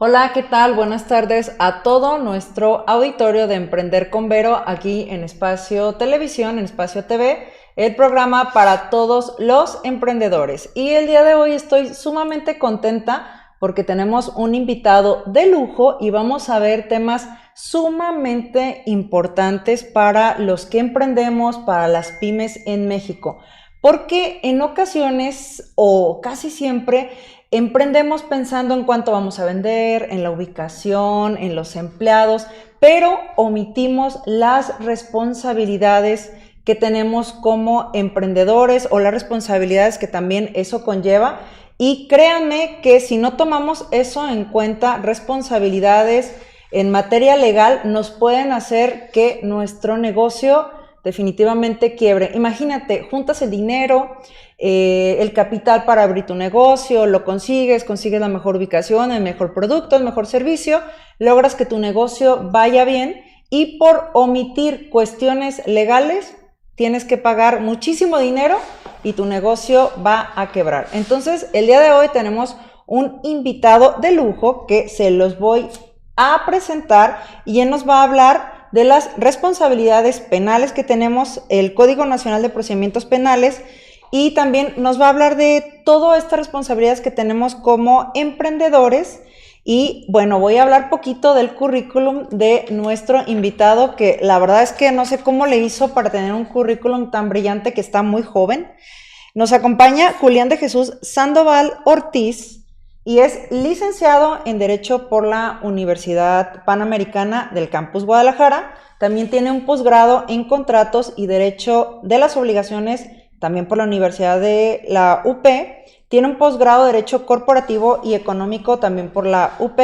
Hola, ¿qué tal? Buenas tardes a todo nuestro auditorio de Emprender con Vero aquí en Espacio Televisión, en Espacio TV, el programa para todos los emprendedores. Y el día de hoy estoy sumamente contenta porque tenemos un invitado de lujo y vamos a ver temas sumamente importantes para los que emprendemos, para las pymes en México. Porque en ocasiones o casi siempre emprendemos pensando en cuánto vamos a vender, en la ubicación, en los empleados, pero omitimos las responsabilidades que tenemos como emprendedores o las responsabilidades que también eso conlleva. Y créanme que si no tomamos eso en cuenta, responsabilidades en materia legal nos pueden hacer que nuestro negocio definitivamente quiebre. Imagínate, juntas el dinero, el capital para abrir tu negocio, lo consigues la mejor ubicación, el mejor producto, el mejor servicio, logras que tu negocio vaya bien y por omitir cuestiones legales tienes que pagar muchísimo dinero y tu negocio va a quebrar. Entonces, el día de hoy tenemos un invitado de lujo que se los voy a presentar y él nos va a hablar de las responsabilidades penales que tenemos, el Código Nacional de Procedimientos Penales, y también nos va a hablar de todas estas responsabilidades que tenemos como emprendedores. Y bueno, voy a hablar poquito del currículum de nuestro invitado, que la verdad es que no sé cómo le hizo para tener un currículum tan brillante, que está muy joven. Nos acompaña Julián de Jesús Sandoval Ortiz, y es licenciado en Derecho por la Universidad Panamericana del Campus Guadalajara. También tiene un posgrado en Contratos y Derecho de las Obligaciones, también por la Universidad de la UP. Tiene un posgrado de Derecho Corporativo y Económico, también por la UP.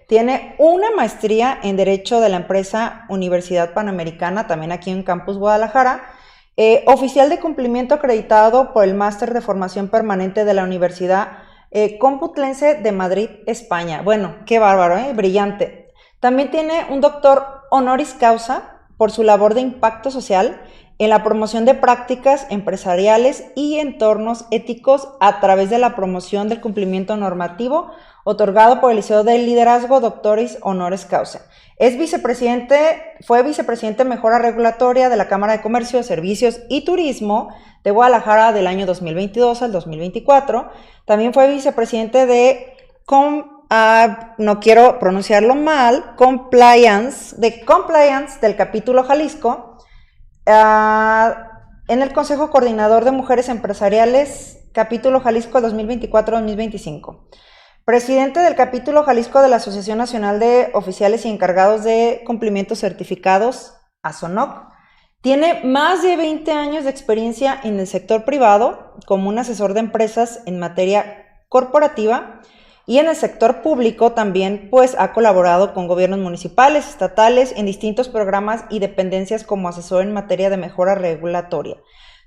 Tiene una maestría en Derecho de la Empresa Universidad Panamericana, también aquí en Campus Guadalajara. Oficial de cumplimiento acreditado por el Máster de Formación Permanente de la Universidad Complutense de Madrid, España. Bueno, qué bárbaro, brillante. También tiene un doctor honoris causa por su labor de impacto social en la promoción de prácticas empresariales y entornos éticos a través de la promoción del cumplimiento normativo, otorgado por el Liceo del Liderazgo Doctoris Honoris Causa. Fue vicepresidente Mejora Regulatoria de la Cámara de Comercio, Servicios y Turismo de Guadalajara del año 2022 al 2024. También fue vicepresidente de no quiero pronunciarlo mal, Compliance del capítulo Jalisco, en el Consejo Coordinador de Mujeres Empresariales, capítulo Jalisco 2024-2025. Presidente del capítulo Jalisco de la Asociación Nacional de Oficiales y Encargados de Cumplimientos Certificados, ASONOC. Tiene más de 20 años de experiencia en el sector privado como un asesor de empresas en materia corporativa, y en el sector público también pues ha colaborado con gobiernos municipales, estatales, en distintos programas y dependencias como asesor en materia de mejora regulatoria.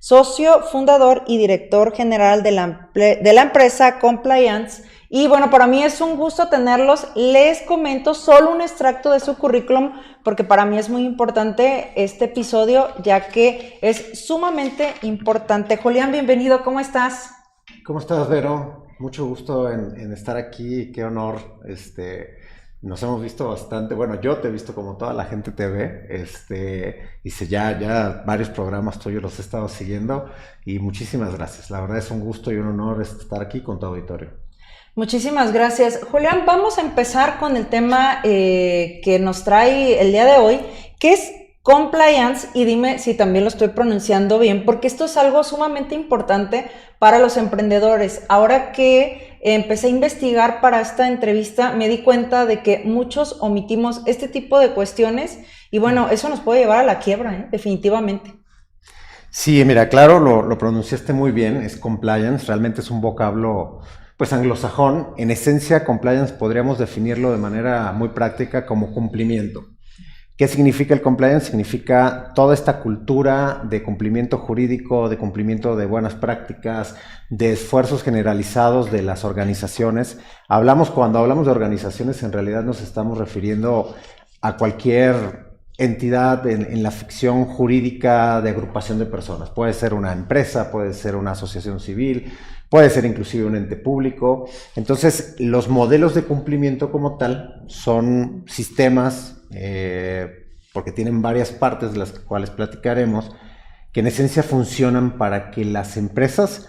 Socio, fundador y director general de la empresa Compliance. Y bueno, para mí es un gusto tenerlos. Les comento solo un extracto de su currículum porque para mí es muy importante este episodio, ya que es sumamente importante. Julián, bienvenido, ¿cómo estás? ¿Cómo estás, Vero? Mucho gusto en estar aquí, qué honor. Nos hemos visto bastante, bueno, yo te he visto como toda la gente te ve, hice ya varios programas tuyos, los he estado siguiendo y muchísimas gracias. La verdad es un gusto y un honor estar aquí con tu auditorio. Muchísimas gracias. Julián, vamos a empezar con el tema que nos trae el día de hoy, que es compliance, y dime si también lo estoy pronunciando bien, porque esto es algo sumamente importante para los emprendedores. Ahora que empecé a investigar para esta entrevista, me di cuenta de que muchos omitimos este tipo de cuestiones y bueno, eso nos puede llevar a la quiebra, definitivamente. Sí, mira, claro, lo pronunciaste muy bien, es compliance, realmente es un vocablo pues anglosajón. En esencia, compliance podríamos definirlo de manera muy práctica como cumplimiento. ¿Qué significa el compliance? Significa toda esta cultura de cumplimiento jurídico, de cumplimiento de buenas prácticas, de esfuerzos generalizados de las organizaciones. Cuando hablamos de organizaciones, en realidad nos estamos refiriendo a cualquier entidad en la ficción jurídica de agrupación de personas. Puede ser una empresa, puede ser una asociación civil, puede ser inclusive un ente público. Entonces, los modelos de cumplimiento como tal son sistemas, porque tienen varias partes de las cuales platicaremos, que en esencia funcionan para que las empresas,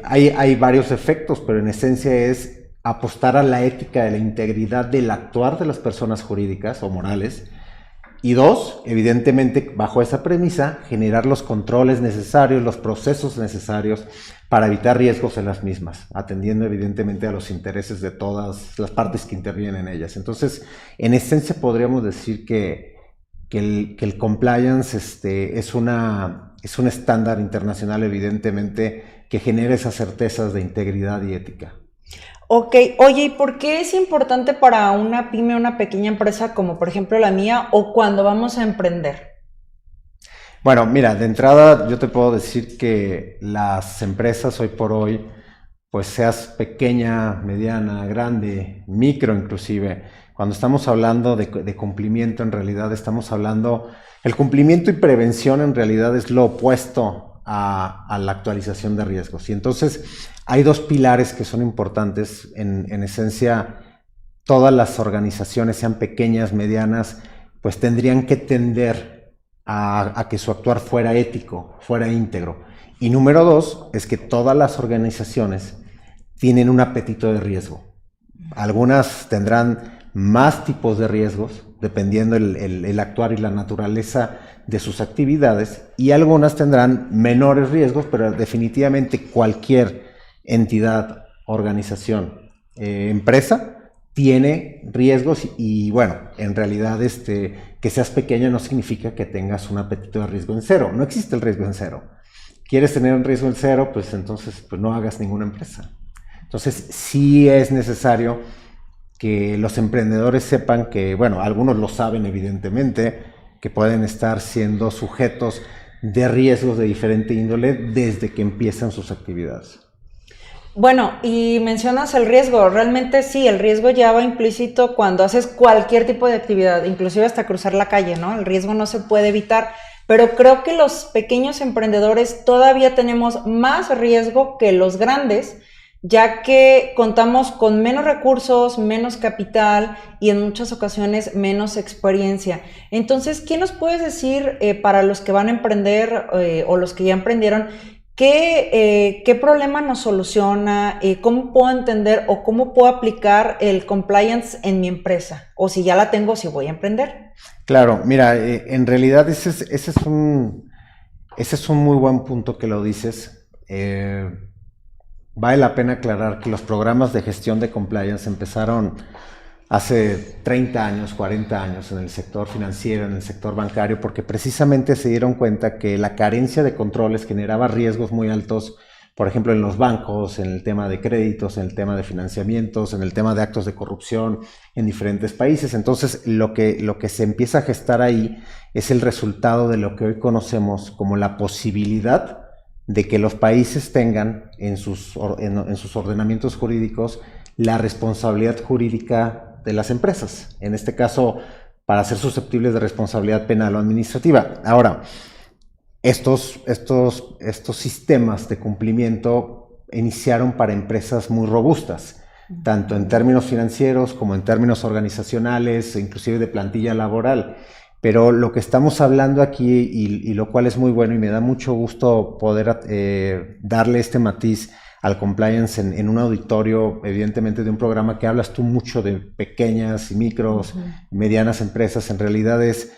hay varios efectos, pero en esencia es apostar a la ética de la integridad del actuar de las personas jurídicas o morales. Y dos, evidentemente, bajo esa premisa, generar los controles necesarios, los procesos necesarios para evitar riesgos en las mismas, atendiendo evidentemente a los intereses de todas las partes que intervienen en ellas. Entonces, en esencia podríamos decir que el compliance es un estándar internacional, evidentemente, que genera esas certezas de integridad y ética. Ok, oye, ¿y por qué es importante para una pyme, una pequeña empresa como por ejemplo la mía o cuando vamos a emprender? Bueno, mira, de entrada yo te puedo decir que las empresas hoy por hoy, pues seas pequeña, mediana, grande, micro inclusive, cuando estamos hablando de cumplimiento, en realidad estamos hablando, el cumplimiento y prevención en realidad es lo opuesto a la actualización de riesgos. Y entonces hay dos pilares que son importantes. En esencia, todas las organizaciones, sean pequeñas, medianas, pues tendrían que tender a que su actuar fuera ético, fuera íntegro. Y número dos, es que todas las organizaciones tienen un apetito de riesgo. Algunas tendrán más tipos de riesgos, dependiendo el actuar y la naturaleza de sus actividades, y algunas tendrán menores riesgos, pero definitivamente cualquier entidad, organización, empresa, tiene riesgos y bueno, en realidad que seas pequeña no significa que tengas un apetito de riesgo en cero. No existe el riesgo en cero. ¿Quieres tener un riesgo en cero? Pues entonces pues no hagas ninguna empresa. Entonces sí es necesario que los emprendedores sepan que, bueno, algunos lo saben evidentemente, que pueden estar siendo sujetos de riesgos de diferente índole desde que empiezan sus actividades. Bueno, y mencionas el riesgo, realmente sí, el riesgo ya va implícito cuando haces cualquier tipo de actividad, inclusive hasta cruzar la calle, ¿no? El riesgo no se puede evitar, pero creo que los pequeños emprendedores todavía tenemos más riesgo que los grandes, ya que contamos con menos recursos, menos capital y en muchas ocasiones menos experiencia. Entonces, ¿qué nos puedes decir para los que van a emprender o los que ya emprendieron? ¿Qué problema nos soluciona? ¿Cómo puedo entender o cómo puedo aplicar el compliance en mi empresa? O si ya la tengo, si voy a emprender. Claro, mira, en realidad ese es un muy buen punto que lo dices. Vale la pena aclarar que los programas de gestión de compliance empezaron hace 30 años, 40 años en el sector financiero, en el sector bancario, porque precisamente se dieron cuenta que la carencia de controles generaba riesgos muy altos, por ejemplo, en los bancos, en el tema de créditos, en el tema de financiamientos, en el tema de actos de corrupción en diferentes países. Entonces, lo que se empieza a gestar ahí es el resultado de lo que hoy conocemos como la posibilidad de que los países tengan en sus ordenamientos jurídicos la responsabilidad jurídica de las empresas, en este caso para ser susceptibles de responsabilidad penal o administrativa. Ahora, estos sistemas de cumplimiento iniciaron para empresas muy robustas, tanto en términos financieros como en términos organizacionales, inclusive de plantilla laboral. Pero lo que estamos hablando aquí, y lo cual es muy bueno y me da mucho gusto poder darle este matiz al compliance en un auditorio, evidentemente de un programa que hablas tú mucho de pequeñas y micros, medianas empresas, en realidad es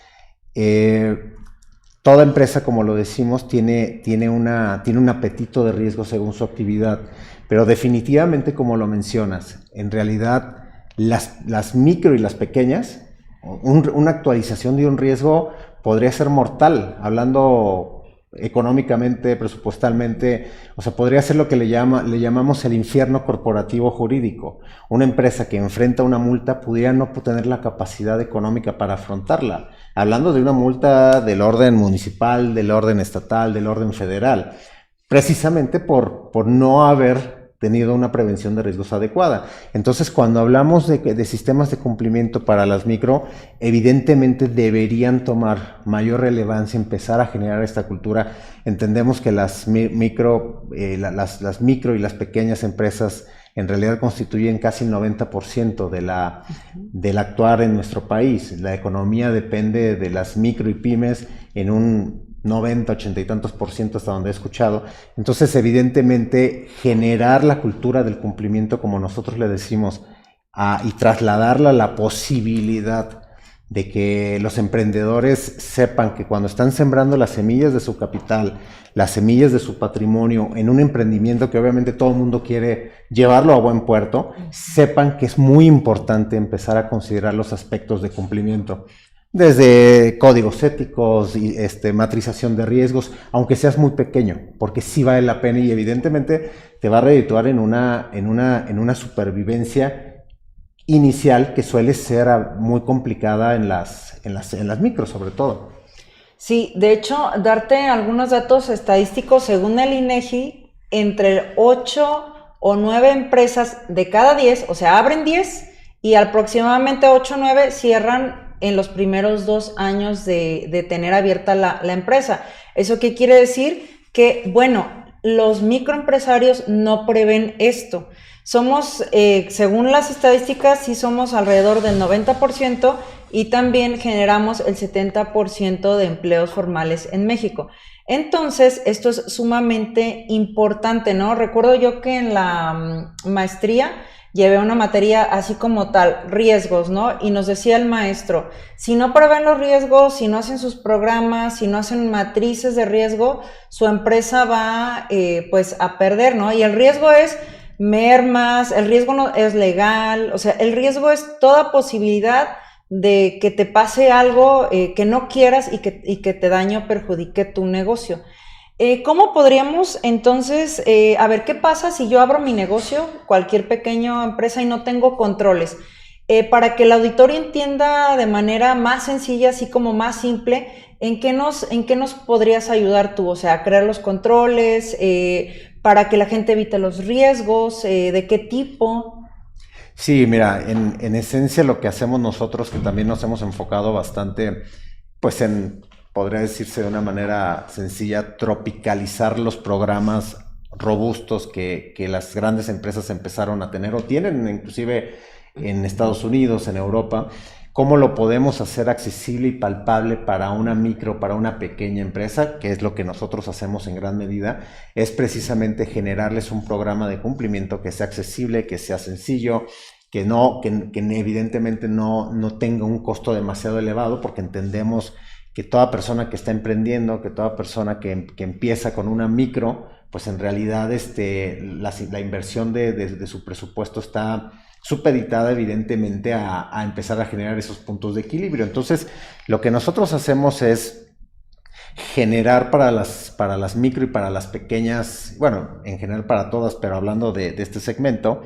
toda empresa, como lo decimos, tiene un apetito de riesgo según su actividad, pero definitivamente, como lo mencionas, en realidad las micro y las pequeñas, una actualización de un riesgo podría ser mortal, hablando económicamente, presupuestalmente, o sea, podría ser lo que le llamamos el infierno corporativo jurídico. Una empresa que enfrenta una multa pudiera no tener la capacidad económica para afrontarla, hablando de una multa del orden municipal, del orden estatal, del orden federal, precisamente por no haber tenido una prevención de riesgos adecuada. Entonces, cuando hablamos de sistemas de cumplimiento para las micro, evidentemente deberían tomar mayor relevancia, empezar a generar esta cultura. Entendemos que las micro y las pequeñas empresas en realidad constituyen casi el 90% del actuar en nuestro país. La economía depende de las micro y pymes en un 90, 80 y tantos por ciento hasta donde he escuchado. Entonces, evidentemente, generar la cultura del cumplimiento, como nosotros le decimos, y trasladarla a la posibilidad de que los emprendedores sepan que cuando están sembrando las semillas de su capital, las semillas de su patrimonio en un emprendimiento que obviamente todo el mundo quiere llevarlo a buen puerto, sepan que es muy importante empezar a considerar los aspectos de cumplimiento. Desde códigos éticos y matrización de riesgos, aunque seas muy pequeño, porque sí vale la pena y evidentemente te va a redituar en una supervivencia inicial que suele ser muy complicada en las micros, sobre todo. Sí, de hecho, darte algunos datos estadísticos, según el INEGI, entre 8 o 9 empresas de cada 10, o sea, abren 10 y aproximadamente 8 o 9 cierran en los primeros 2 años de tener abierta la empresa. ¿Eso qué quiere decir? Que, bueno, los microempresarios no prevén esto. Somos, según las estadísticas, sí somos alrededor del 90% y también generamos el 70% de empleos formales en México. Entonces, esto es sumamente importante, ¿no? Recuerdo yo que en la maestría llevé una materia así como tal, riesgos, ¿no? Y nos decía el maestro, si no prevén los riesgos, si no hacen sus programas, si no hacen matrices de riesgo, su empresa va pues a perder, ¿no? Y el riesgo es mermas, el riesgo no es legal, o sea, el riesgo es toda posibilidad de que te pase algo que no quieras y que te dañe o perjudique tu negocio. ¿Cómo podríamos entonces, a ver, qué pasa si yo abro mi negocio, cualquier pequeña empresa y no tengo controles? Para que el auditorio entienda de manera más sencilla, así como más simple, ¿en qué nos podrías ayudar tú? O sea, a crear los controles, para que la gente evite los riesgos, ¿de qué tipo? Sí, mira, en esencia lo que hacemos nosotros, que también nos hemos enfocado bastante, pues podría decirse de una manera sencilla, tropicalizar los programas robustos que las grandes empresas empezaron a tener o tienen inclusive en Estados Unidos, en Europa. ¿Cómo lo podemos hacer accesible y palpable para una micro, para una pequeña empresa? Que es lo que nosotros hacemos en gran medida, es precisamente generarles un programa de cumplimiento que sea accesible, que sea sencillo, que evidentemente no tenga un costo demasiado elevado, porque entendemos que toda persona que está emprendiendo, que toda persona que empieza con una micro, pues en realidad la inversión de su presupuesto está supeditada evidentemente a empezar a generar esos puntos de equilibrio. Entonces, lo que nosotros hacemos es generar para las micro y para las pequeñas, bueno, en general para todas, pero hablando de este segmento,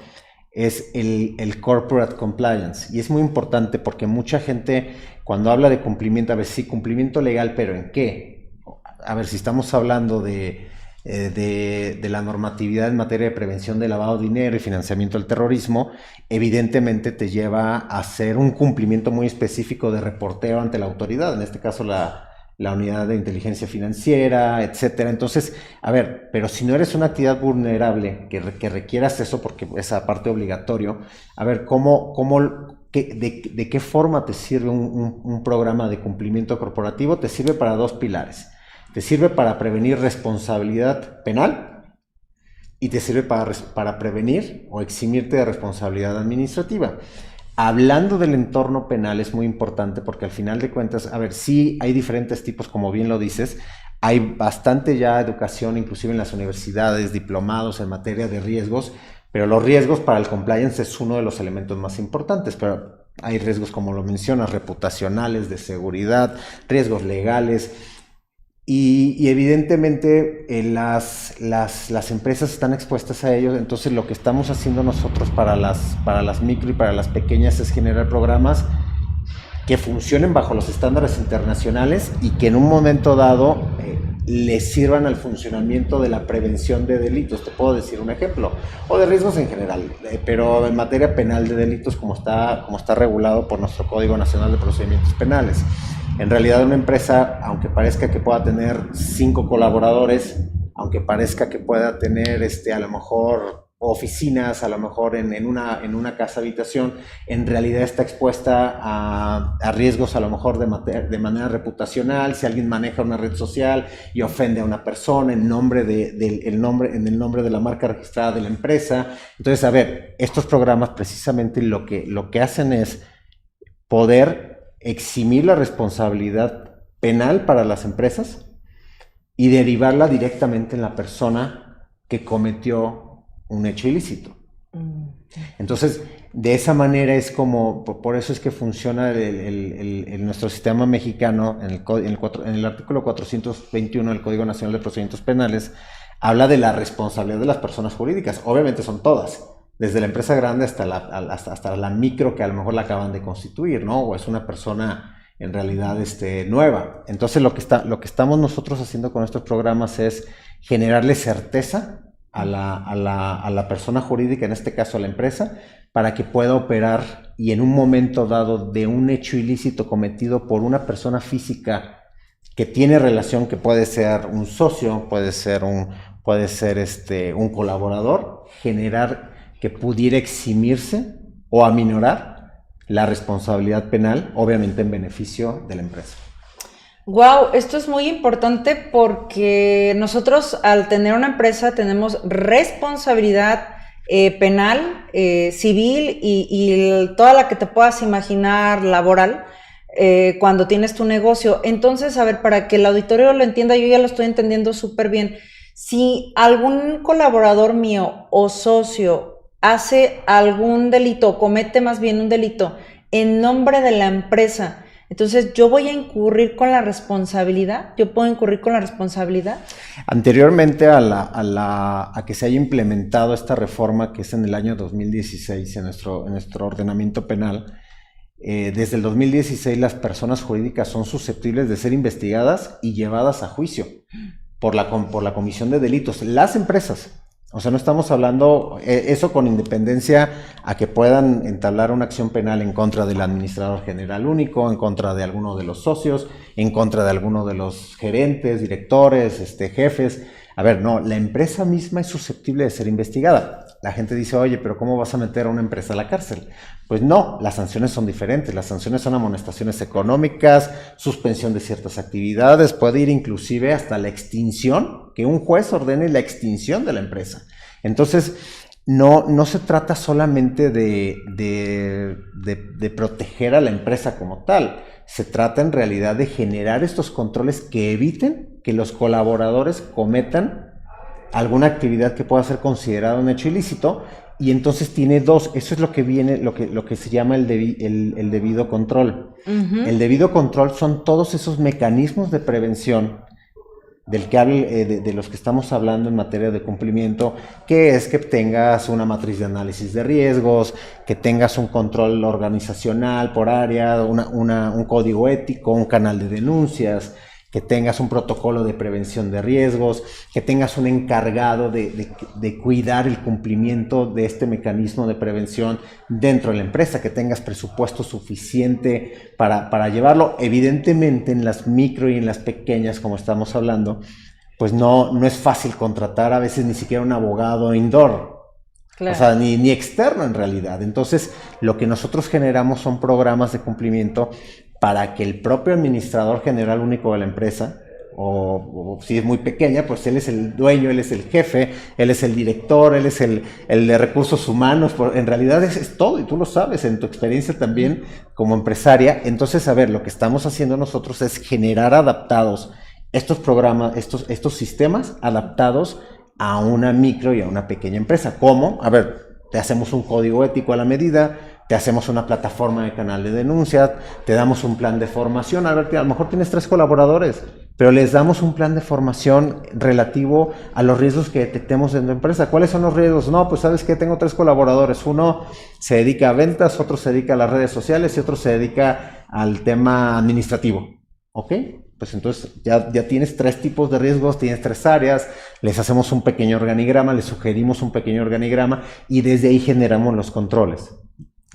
es el corporate compliance. Y es muy importante porque mucha gente cuando habla de cumplimiento, a ver, sí, cumplimiento legal, pero ¿en qué? A ver, si estamos hablando de la normatividad en materia de prevención de lavado de dinero y financiamiento del terrorismo, evidentemente te lleva a hacer un cumplimiento muy específico de reporteo ante la autoridad, en este caso la unidad de inteligencia financiera, etcétera. Entonces, a ver, pero si no eres una actividad vulnerable que requieras eso, porque es aparte obligatorio, a ver, ¿de qué forma te sirve un programa de cumplimiento corporativo? Te sirve para dos pilares. Te sirve para prevenir responsabilidad penal y te sirve para prevenir o eximirte de responsabilidad administrativa. Hablando del entorno penal es muy importante porque al final de cuentas, a ver, sí hay diferentes tipos, como bien lo dices, hay bastante ya educación, inclusive en las universidades, diplomados en materia de riesgos, pero los riesgos para el compliance es uno de los elementos más importantes, pero hay riesgos, como lo mencionas, reputacionales, de seguridad, riesgos legales. Y evidentemente las empresas están expuestas a ellos, entonces lo que estamos haciendo nosotros para las micro y para las pequeñas es generar programas que funcionen bajo los estándares internacionales y que en un momento dado les sirvan al funcionamiento de la prevención de delitos. Te puedo decir un ejemplo, o de riesgos en general, pero en materia penal de delitos como está regulado por nuestro Código Nacional de Procedimientos Penales. En realidad una empresa, aunque parezca que pueda tener 5 colaboradores, aunque parezca que pueda tener a lo mejor oficinas, a lo mejor en una casa habitación, en realidad está expuesta a riesgos a lo mejor de manera reputacional. Si alguien maneja una red social y ofende a una persona en el nombre de la marca registrada de la empresa. Entonces, a ver, estos programas precisamente lo que hacen es poder eximir la responsabilidad penal para las empresas y derivarla directamente en la persona que cometió un hecho ilícito. Entonces, de esa manera es como, por eso es que funciona nuestro sistema mexicano, en el artículo 421 del Código Nacional de Procedimientos Penales, habla de la responsabilidad de las personas jurídicas. Obviamente son todas, desde la empresa grande hasta la micro que a lo mejor la acaban de constituir, ¿no? O es una persona en realidad nueva. Entonces, lo que estamos nosotros haciendo con estos programas es generarle certeza a la persona jurídica, en este caso a la empresa, para que pueda operar y en un momento dado de un hecho ilícito cometido por una persona física que tiene relación, que puede ser un socio, puede ser un colaborador, generar que pudiera eximirse o aminorar la responsabilidad penal, obviamente en beneficio de la empresa. Wow, esto es muy importante porque nosotros al tener una empresa tenemos responsabilidad penal, civil y toda la que te puedas imaginar laboral cuando tienes tu negocio. Entonces, a ver, para que el auditorio lo entienda, yo ya lo estoy entendiendo súper bien. Si algún colaborador mío o socio hace algún delito, comete más bien un delito en nombre de la empresa, entonces, ¿yo voy a incurrir con la responsabilidad? ¿Yo puedo incurrir con la responsabilidad? Anteriormente a que se haya implementado esta reforma, que es en el año 2016 en nuestro ordenamiento penal, desde el 2016 las personas jurídicas son susceptibles de ser investigadas y llevadas a juicio por la comisión de delitos. Las empresas. O sea, no estamos hablando, eso con independencia a que puedan entablar una acción penal en contra del administrador general único, en contra de alguno de los socios, en contra de alguno de los gerentes, directores, jefes. A ver, no, la empresa misma es susceptible de ser investigada. La gente dice, oye, pero ¿cómo vas a meter a una empresa a la cárcel? Pues no, las sanciones son diferentes. Las sanciones son amonestaciones económicas, suspensión de ciertas actividades, puede ir inclusive hasta la extinción, que un juez ordene la extinción de la empresa. Entonces, no se trata solamente de proteger a la empresa como tal. Se trata en realidad de generar estos controles que eviten que los colaboradores cometan alguna actividad que pueda ser considerada un hecho ilícito, y entonces tiene dos. Eso es lo que se llama el debido control. Uh-huh. El debido control son todos esos mecanismos de prevención de los que estamos hablando en materia de cumplimiento, que es que tengas una matriz de análisis de riesgos, que tengas un control organizacional por área, un código ético, un canal de denuncias, que tengas un protocolo de prevención de riesgos, que tengas un encargado de cuidar el cumplimiento de este mecanismo de prevención dentro de la empresa, que tengas presupuesto suficiente para llevarlo. Evidentemente en las micro y en las pequeñas, como estamos hablando, pues no es fácil contratar a veces ni siquiera un abogado indoor. Claro. O sea, ni externo en realidad. Entonces, lo que nosotros generamos son programas de cumplimiento para que el propio administrador general único de la empresa, o si es muy pequeña, pues él es el dueño, él es el jefe, él es el director, él es el de recursos humanos, en realidad es todo, y tú lo sabes en tu experiencia también como empresaria. Entonces, a ver, lo que estamos haciendo nosotros es generar adaptados estos programas, estos sistemas adaptados a una micro y a una pequeña empresa. ¿Cómo? A ver, te hacemos un código ético a la medida, te hacemos una plataforma de canal de denuncia, te damos un plan de formación. A ver, a lo mejor tienes 3 colaboradores, pero les damos un plan de formación relativo a los riesgos que detectemos en tu empresa. ¿Cuáles son los riesgos? No, pues sabes que tengo 3 colaboradores. Uno se dedica a ventas, otro se dedica a las redes sociales y otro se dedica al tema administrativo. ¿Ok? pues entonces ya tienes 3 tipos de riesgos, tienes 3 áreas, les hacemos un pequeño organigrama, les sugerimos un pequeño organigrama y desde ahí generamos los controles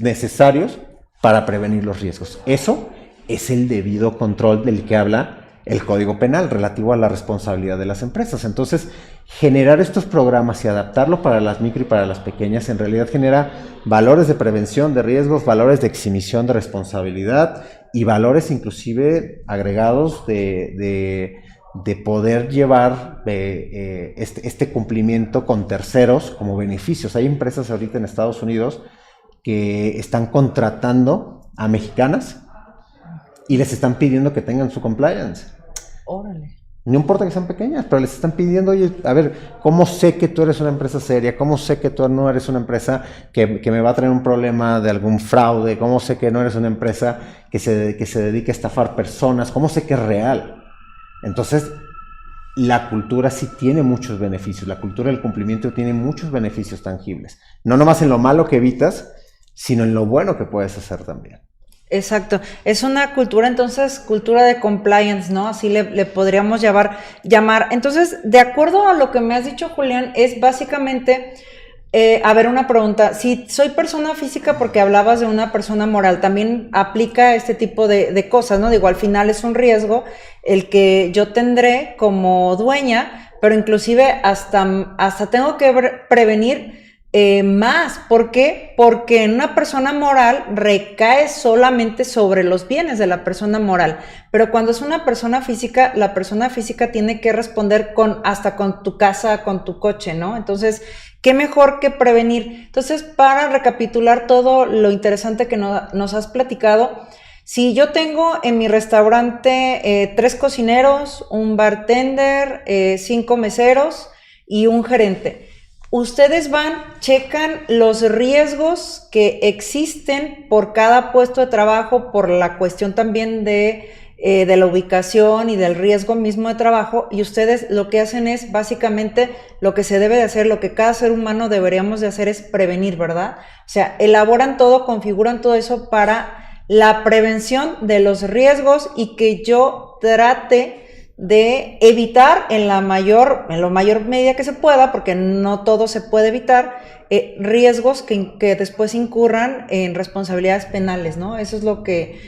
necesarios para prevenir los riesgos. Eso es el debido control del que habla el Código Penal relativo a la responsabilidad de las empresas. Entonces, generar estos programas y adaptarlo para las micro y para las pequeñas en realidad genera valores de prevención de riesgos, valores de exhibición de responsabilidad y valores inclusive agregados de poder llevar este cumplimiento con terceros como beneficios. Hay empresas ahorita en Estados Unidos que están contratando a mexicanas y les están pidiendo que tengan su compliance. Órale. No importa que sean pequeñas, pero les están pidiendo, oye, a ver, ¿cómo sé que tú eres una empresa seria? ¿Cómo sé que tú no eres una empresa que me va a traer un problema de algún fraude? ¿Cómo sé que no eres una empresa que se dedique a estafar personas? ¿Cómo sé que es real? Entonces, la cultura sí tiene muchos beneficios. La cultura del cumplimiento tiene muchos beneficios tangibles. No nomás en lo malo que evitas, sino en lo bueno que puedes hacer también. Exacto. Es una cultura, entonces, cultura de compliance, ¿no? Así le podríamos llamar. Entonces, de acuerdo a lo que me has dicho, Julián, es básicamente, a ver, una pregunta. Si soy persona física, porque hablabas de una persona moral, también aplica este tipo de cosas, ¿no? Digo, al final es un riesgo el que yo tendré como dueña, pero inclusive hasta tengo que prevenir más. ¿Por qué? Porque en una persona moral recae solamente sobre los bienes de la persona moral, pero cuando es una persona física, la persona física tiene que responder hasta con tu casa, con tu coche, ¿no? Entonces, ¿qué mejor que prevenir? Entonces, para recapitular todo lo interesante que nos has platicado, si yo tengo en mi restaurante 3 cocineros, un bartender, 5 meseros y un gerente, ustedes checan los riesgos que existen por cada puesto de trabajo, por la cuestión también de la ubicación y del riesgo mismo de trabajo, y ustedes lo que hacen es básicamente lo que se debe de hacer, lo que cada ser humano deberíamos de hacer es prevenir, ¿verdad? O sea, elaboran todo, configuran todo eso para la prevención de los riesgos y que yo trate de evitar en la mayor medida que se pueda, porque no todo se puede evitar, riesgos que después incurran en responsabilidades penales, ¿no? Eso es lo que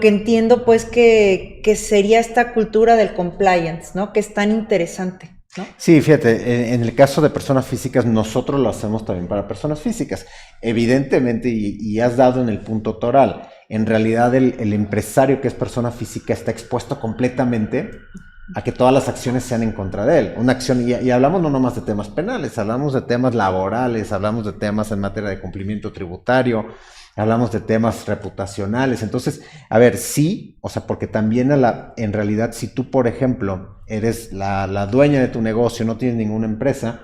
entiendo, pues, que sería esta cultura del compliance, ¿no? Que es tan interesante, ¿no? Sí, fíjate, en el caso de personas físicas, nosotros lo hacemos también para personas físicas. Evidentemente, y has dado en el punto toral, en realidad el empresario que es persona física está expuesto completamente a que todas las acciones sean en contra de él. Una acción, y hablamos no nomás de temas penales, hablamos de temas laborales, hablamos de temas en materia de cumplimiento tributario, hablamos de temas reputacionales. Entonces, a ver, sí, o sea, porque también en realidad, si tú, por ejemplo, eres la dueña de tu negocio, no tienes ninguna empresa,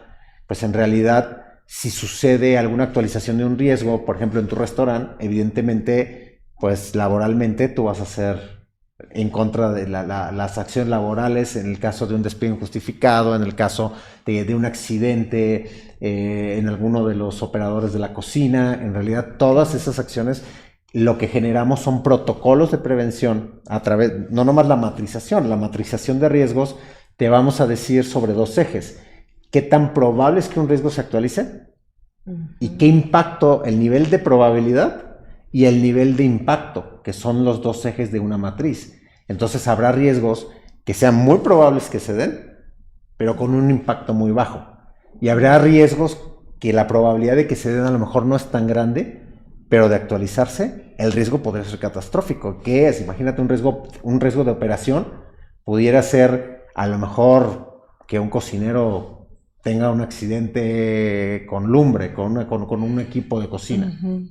pues en realidad, si sucede alguna actualización de un riesgo, por ejemplo, en tu restaurante, evidentemente, pues laboralmente tú vas a ser en contra de las acciones laborales en el caso de un despido injustificado, en el caso de un accidente, en alguno de los operadores de la cocina. En realidad, todas esas acciones lo que generamos son protocolos de prevención a través, no nomás la matrización de riesgos, te vamos a decir sobre 2 ejes. ¿Qué tan probable es que un riesgo se actualice? ¿Y qué impacto, el nivel de probabilidad y el nivel de impacto, que son los 2 ejes de una matriz? Entonces habrá riesgos que sean muy probables que se den, pero con un impacto muy bajo. Y habrá riesgos que la probabilidad de que se den a lo mejor no es tan grande, pero de actualizarse, el riesgo podría ser catastrófico. ¿Qué es? Imagínate un riesgo de operación, pudiera ser a lo mejor que un cocinero tenga un accidente con lumbre, con un equipo de cocina. Uh-huh.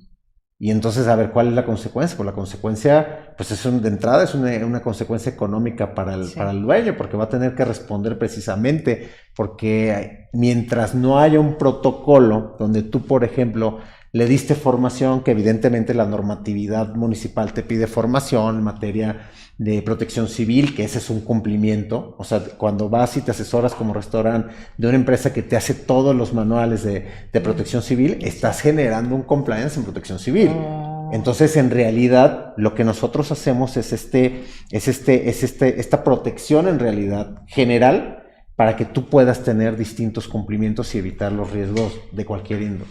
Y entonces, a ver, ¿cuál es la consecuencia? Pues la consecuencia, pues de entrada es una consecuencia económica para el dueño, porque va a tener que responder precisamente, porque mientras no haya un protocolo donde tú, por ejemplo, le diste formación, que evidentemente la normatividad municipal te pide formación en materia de protección civil, que ese es un cumplimiento. O sea, cuando vas y te asesoras como restaurante de una empresa que te hace todos los manuales de protección civil, estás generando un compliance en protección civil. Entonces, en realidad, lo que nosotros hacemos es esta protección en realidad general para que tú puedas tener distintos cumplimientos y evitar los riesgos de cualquier índole.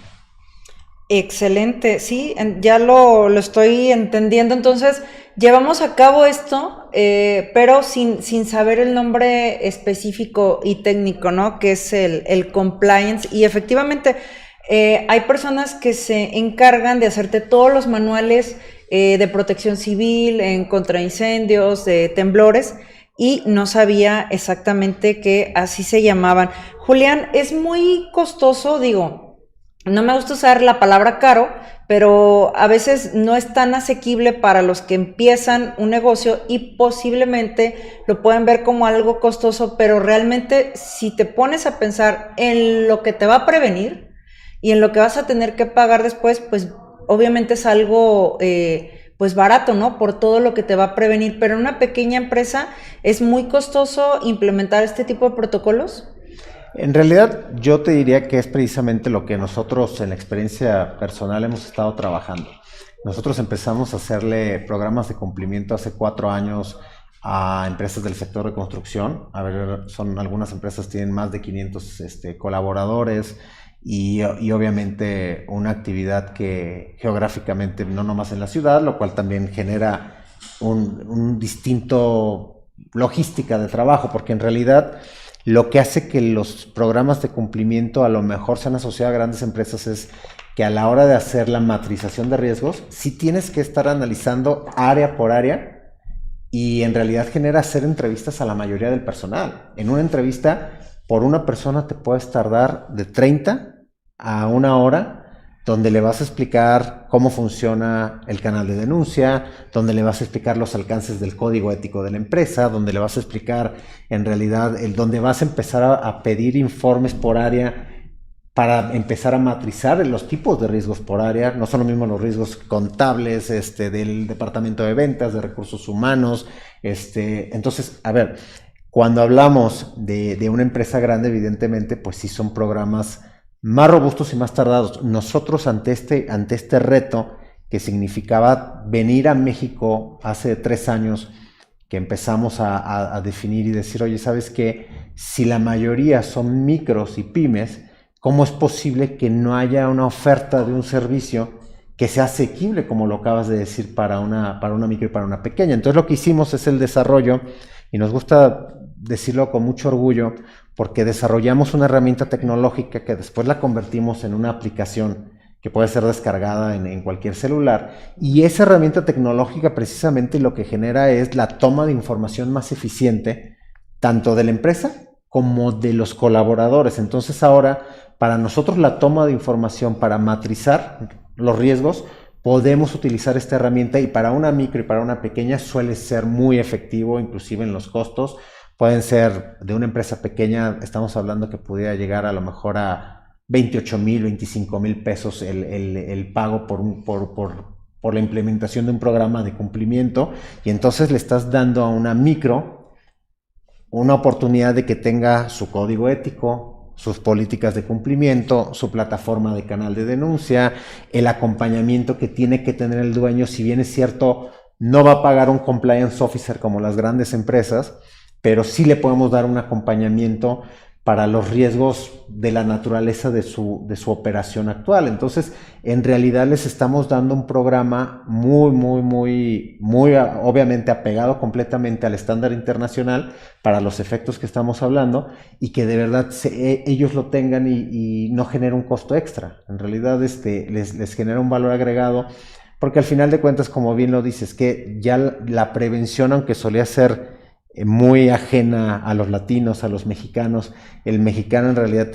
Excelente, sí, ya lo estoy entendiendo. Entonces, llevamos a cabo esto, pero sin saber el nombre específico y técnico, ¿no? Que es el compliance. Y efectivamente, hay personas que se encargan de hacerte todos los manuales de protección civil, en contra incendios, de temblores, y no sabía exactamente que así se llamaban. Julián, es muy costoso, digo. No me gusta usar la palabra caro, pero a veces no es tan asequible para los que empiezan un negocio y posiblemente lo pueden ver como algo costoso, pero realmente si te pones a pensar en lo que te va a prevenir y en lo que vas a tener que pagar después, pues obviamente es algo pues barato, ¿no? Por todo lo que te va a prevenir, pero en una pequeña empresa es muy costoso implementar este tipo de protocolos. En realidad, yo te diría que es precisamente lo que nosotros en la experiencia personal hemos estado trabajando. Nosotros empezamos a hacerle programas de cumplimiento hace 4 años a empresas del sector de construcción. A ver, son algunas empresas tienen más de 500 colaboradores y obviamente una actividad que geográficamente no nomás en la ciudad, lo cual también genera un distinto logística de trabajo, porque en realidad lo que hace que los programas de cumplimiento a lo mejor sean asociados a grandes empresas es que a la hora de hacer la matrización de riesgos, sí tienes que estar analizando área por área y en realidad genera hacer entrevistas a la mayoría del personal. En una entrevista, por una persona te puedes tardar de 30 a 1 hora, donde le vas a explicar cómo funciona el canal de denuncia, donde le vas a explicar los alcances del código ético de la empresa, donde le vas a explicar en realidad donde vas a empezar a pedir informes por área para empezar a matrizar los tipos de riesgos por área. No son lo mismo los riesgos contables del departamento de ventas, de recursos humanos. Entonces, a ver, cuando hablamos de una empresa grande, evidentemente, pues sí son programas más robustos y más tardados. Nosotros ante este reto que significaba venir a México hace 3 años, que empezamos a definir y decir, oye, ¿sabes qué? Si la mayoría son micros y pymes, ¿cómo es posible que no haya una oferta de un servicio que sea asequible, como lo acabas de decir, para una micro y para una pequeña? Entonces lo que hicimos es el desarrollo, y nos gusta decirlo con mucho orgullo, porque desarrollamos una herramienta tecnológica que después la convertimos en una aplicación que puede ser descargada en cualquier celular, y esa herramienta tecnológica precisamente lo que genera es la toma de información más eficiente, tanto de la empresa como de los colaboradores. Entonces ahora, para nosotros la toma de información para matrizar los riesgos, podemos utilizar esta herramienta, y para una micro y para una pequeña suele ser muy efectivo, inclusive en los costos. Pueden ser de una empresa pequeña, estamos hablando que pudiera llegar a lo mejor a 28,000, 25,000 pesos el pago por la implementación de un programa de cumplimiento, y entonces le estás dando a una micro una oportunidad de que tenga su código ético, sus políticas de cumplimiento, su plataforma de canal de denuncia, el acompañamiento que tiene que tener el dueño. Si bien es cierto, no va a pagar un compliance officer como las grandes empresas, pero sí le podemos dar un acompañamiento para los riesgos de la naturaleza de su operación actual. Entonces, en realidad les estamos dando un programa muy obviamente apegado completamente al estándar internacional para los efectos que estamos hablando, y que de verdad ellos lo tengan y no genera un costo extra. En realidad les genera un valor agregado, porque al final de cuentas, como bien lo dices, que ya la prevención, aunque solía ser muy ajena a los latinos, a los mexicanos, el mexicano en realidad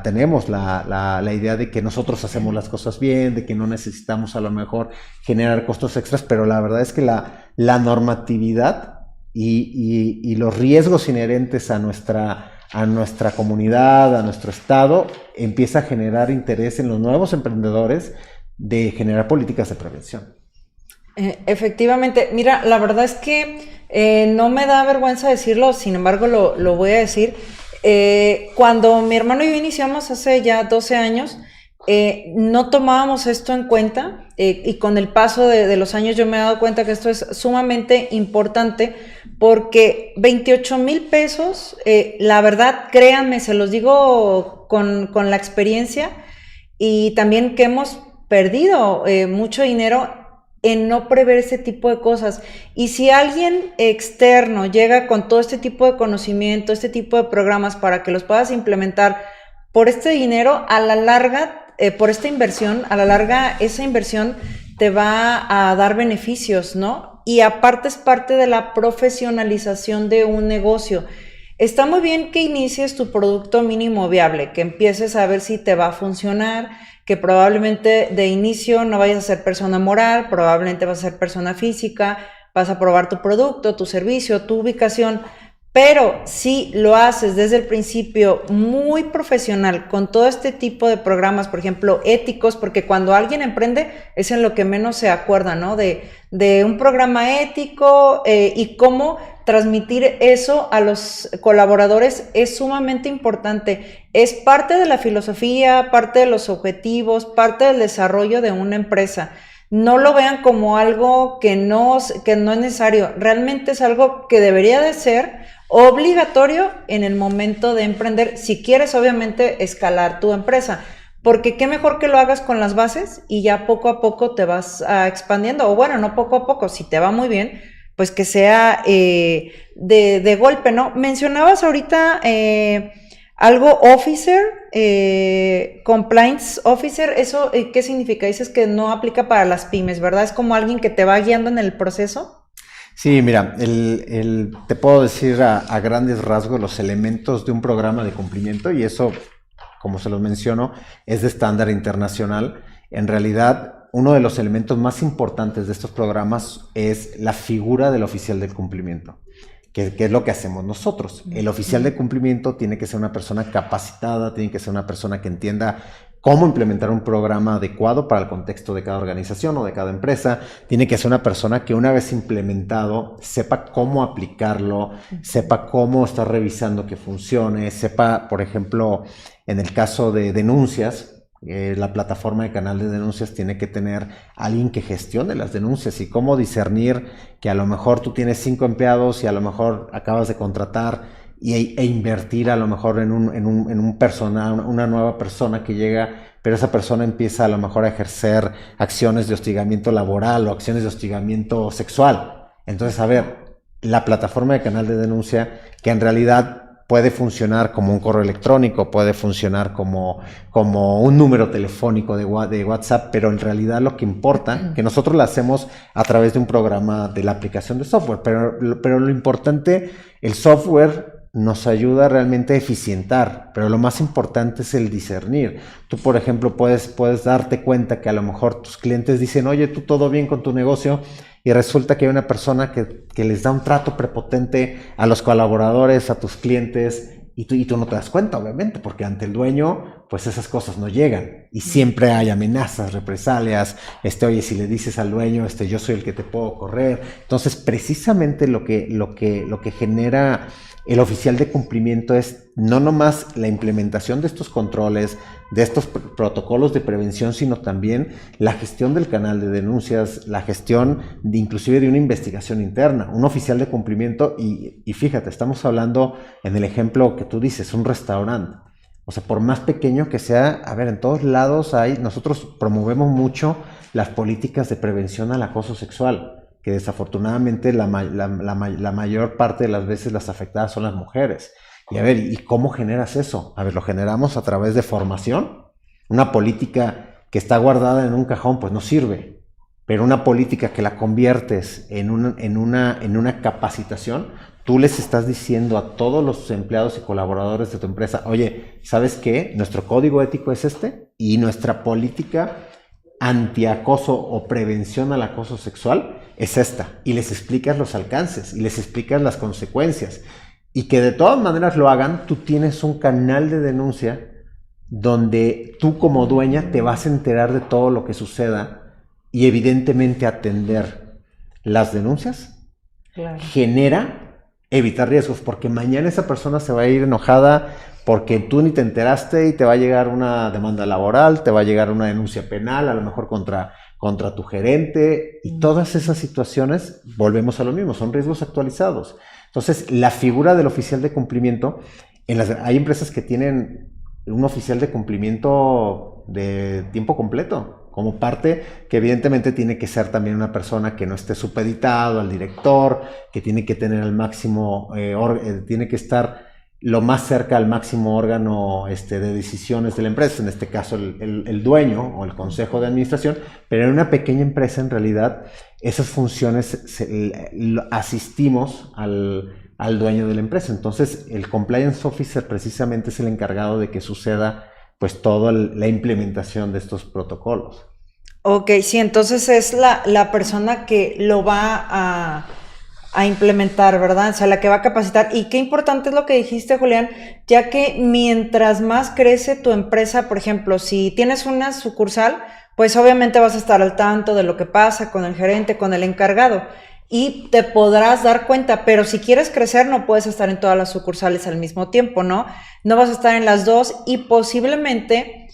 tenemos la idea de que nosotros hacemos las cosas bien, de que no necesitamos a lo mejor generar costos extras, pero la verdad es que la normatividad y los riesgos inherentes a nuestra comunidad, a nuestro estado, empieza a generar interés en los nuevos emprendedores de generar políticas de prevención. Efectivamente, mira, la verdad es que no me da vergüenza decirlo, sin embargo lo voy a decir. Cuando mi hermano y yo iniciamos hace ya 12 años, no tomábamos esto en cuenta y con el paso de los años yo me he dado cuenta que esto es sumamente importante porque 28,000 pesos, la verdad, créanme, se los digo con la experiencia y también que hemos perdido mucho dinero en no prever ese tipo de cosas. Y si alguien externo llega con todo este tipo de conocimiento, este tipo de programas para que los puedas implementar por este dinero, a la larga, por esta inversión, a la larga esa inversión te va a dar beneficios, ¿no? Y aparte es parte de la profesionalización de un negocio. Está muy bien que inicies tu producto mínimo viable, que empieces a ver si te va a funcionar, que probablemente de inicio no vayas a ser persona moral, probablemente vas a ser persona física, vas a probar tu producto, tu servicio, tu ubicación, pero si lo haces desde el principio muy profesional, con todo este tipo de programas, por ejemplo, éticos, porque cuando alguien emprende es en lo que menos se acuerda, ¿no? De un programa ético y cómo transmitir eso a los colaboradores es sumamente importante. Es parte de la filosofía, parte de los objetivos, parte del desarrollo de una empresa. No lo vean como algo que no es necesario, realmente es algo que debería de ser obligatorio en el momento de emprender, si quieres obviamente escalar tu empresa, porque qué mejor que lo hagas con las bases y ya poco a poco te vas expandiendo, o bueno, no poco a poco, si te va muy bien, pues que sea de golpe, ¿no? Mencionabas ahorita algo officer, compliance officer, ¿eso qué significa? Dices que no aplica para las pymes, ¿verdad? Es como alguien que te va guiando en el proceso. Sí, mira, te puedo decir a grandes rasgos los elementos de un programa de cumplimiento y eso, como se los menciono, es de estándar internacional. En realidad, uno de los elementos más importantes de estos programas es la figura del oficial del cumplimiento, que es lo que hacemos nosotros. El oficial de cumplimiento tiene que ser una persona capacitada, tiene que ser una persona que entienda cómo implementar un programa adecuado para el contexto de cada organización o de cada empresa. Tiene que ser una persona que una vez implementado sepa cómo aplicarlo, sepa cómo estar revisando que funcione, sepa, por ejemplo, en el caso de denuncias, la plataforma de canal de denuncias tiene que tener alguien que gestione las denuncias y cómo discernir que a lo mejor tú tienes 5 empleados y a lo mejor acabas de contratar e invertir a lo mejor en un personal, una nueva persona que llega, pero esa persona empieza a lo mejor a ejercer acciones de hostigamiento laboral o acciones de hostigamiento sexual. Entonces, a ver, la plataforma de canal de denuncia, que en realidad puede funcionar como un correo electrónico, puede funcionar como un número telefónico de WhatsApp, pero en realidad lo que importa, que nosotros lo hacemos a través de un programa de la aplicación de software, pero lo importante, el software nos ayuda realmente a eficientar, pero lo más importante es el discernir. Tú, por ejemplo, puedes darte cuenta que a lo mejor tus clientes dicen, oye, tú todo bien con tu negocio, y resulta que hay una persona que les da un trato prepotente a los colaboradores, a tus clientes, y tú no te das cuenta, obviamente, porque ante el dueño, pues esas cosas no llegan. Y siempre hay amenazas, represalias, oye, si le dices al dueño, yo soy el que te puedo correr. Entonces, precisamente lo que genera el oficial de cumplimiento es no nomás la implementación de estos controles, de estos protocolos de prevención, sino también la gestión del canal de denuncias, la gestión inclusive de una investigación interna, un oficial de cumplimiento y fíjate, estamos hablando en el ejemplo que tú dices, un restaurante. O sea, por más pequeño que sea, a ver, en todos lados nosotros promovemos mucho las políticas de prevención al acoso sexual, que desafortunadamente la mayor parte de las veces las afectadas son las mujeres. Y a ver, ¿y cómo generas eso? A ver, lo generamos a través de formación. Una política que está guardada en un cajón, pues no sirve. Pero una política que la conviertes en una capacitación, tú les estás diciendo a todos los empleados y colaboradores de tu empresa, oye, ¿sabes qué? Nuestro código ético es y nuestra política antiacoso o prevención al acoso sexual es esta, y les explicas los alcances y les explicas las consecuencias y que de todas maneras lo hagan. Tú tienes un canal de denuncia donde tú como dueña te vas a enterar de todo lo que suceda y evidentemente atender las denuncias. Claro. Genera evitar riesgos, porque mañana esa persona se va a ir enojada porque tú ni te enteraste y te va a llegar una demanda laboral, te va a llegar una denuncia penal, a lo mejor contra tu gerente, y todas esas situaciones, volvemos a lo mismo, son riesgos actualizados. Entonces, la figura del oficial de cumplimiento, hay empresas que tienen un oficial de cumplimiento de tiempo completo, como parte que evidentemente tiene que ser también una persona que no esté supeditado al director, que tiene que tener el máximo, tiene que estar lo más cerca al máximo órgano de decisiones de la empresa, en este caso el dueño o el consejo de administración, pero en una pequeña empresa en realidad esas funciones asistimos al dueño de la empresa. Entonces el compliance officer precisamente es el encargado de que suceda pues toda la implementación de estos protocolos. Ok, sí, entonces es la persona que lo va a implementar, ¿verdad? O sea, la que va a capacitar. Y qué importante es lo que dijiste, Julián, ya que mientras más crece tu empresa, por ejemplo, si tienes una sucursal, pues obviamente vas a estar al tanto de lo que pasa con el gerente, con el encargado, y te podrás dar cuenta, pero si quieres crecer no puedes estar en todas las sucursales al mismo tiempo, ¿no? No vas a estar en las dos y posiblemente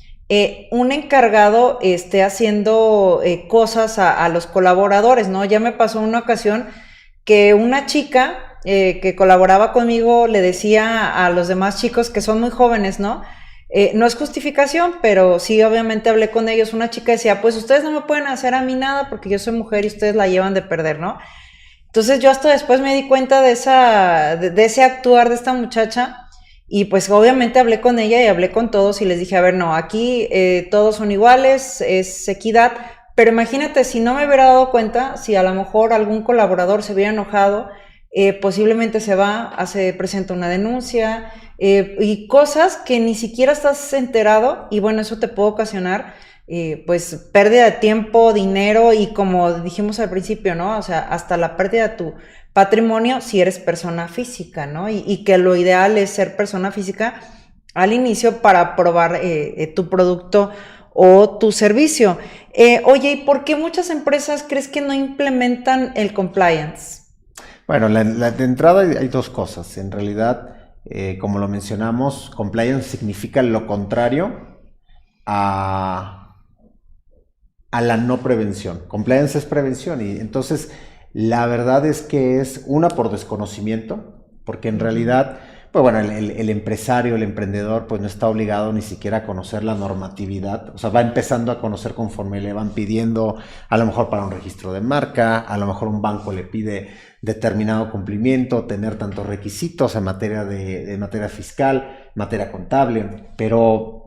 un encargado esté haciendo cosas a los colaboradores, ¿no? Ya me pasó una ocasión que una chica que colaboraba conmigo le decía a los demás chicos que son muy jóvenes, ¿no? No es justificación, pero sí, obviamente hablé con ellos. Una chica decía, pues ustedes no me pueden hacer a mí nada porque yo soy mujer y ustedes la llevan de perder, ¿no? Entonces yo hasta después me di cuenta de ese actuar de esta muchacha y pues obviamente hablé con ella y hablé con todos y les dije, a ver, no, aquí todos son iguales, es equidad. Pero imagínate, si no me hubiera dado cuenta, si a lo mejor algún colaborador se hubiera enojado, posiblemente se va, presenta una denuncia y cosas que ni siquiera estás enterado y bueno, eso te puede ocasionar pues pérdida de tiempo, dinero y como dijimos al principio, ¿no? O sea, hasta la pérdida de tu patrimonio si eres persona física, ¿no? Y que lo ideal es ser persona física al inicio para probar tu producto o tu servicio. Oye, ¿y por qué muchas empresas crees que no implementan el compliance? Bueno, de entrada hay dos cosas. En realidad, como lo mencionamos, compliance significa lo contrario a la no prevención. Compliance es prevención y entonces la verdad es que es una por desconocimiento, porque en realidad, pues bueno, el empresario, el emprendedor, pues no está obligado ni siquiera a conocer la normatividad, o sea, va empezando a conocer conforme le van pidiendo, a lo mejor para un registro de marca, a lo mejor un banco le pide determinado cumplimiento, tener tantos requisitos en materia de materia fiscal, materia contable, pero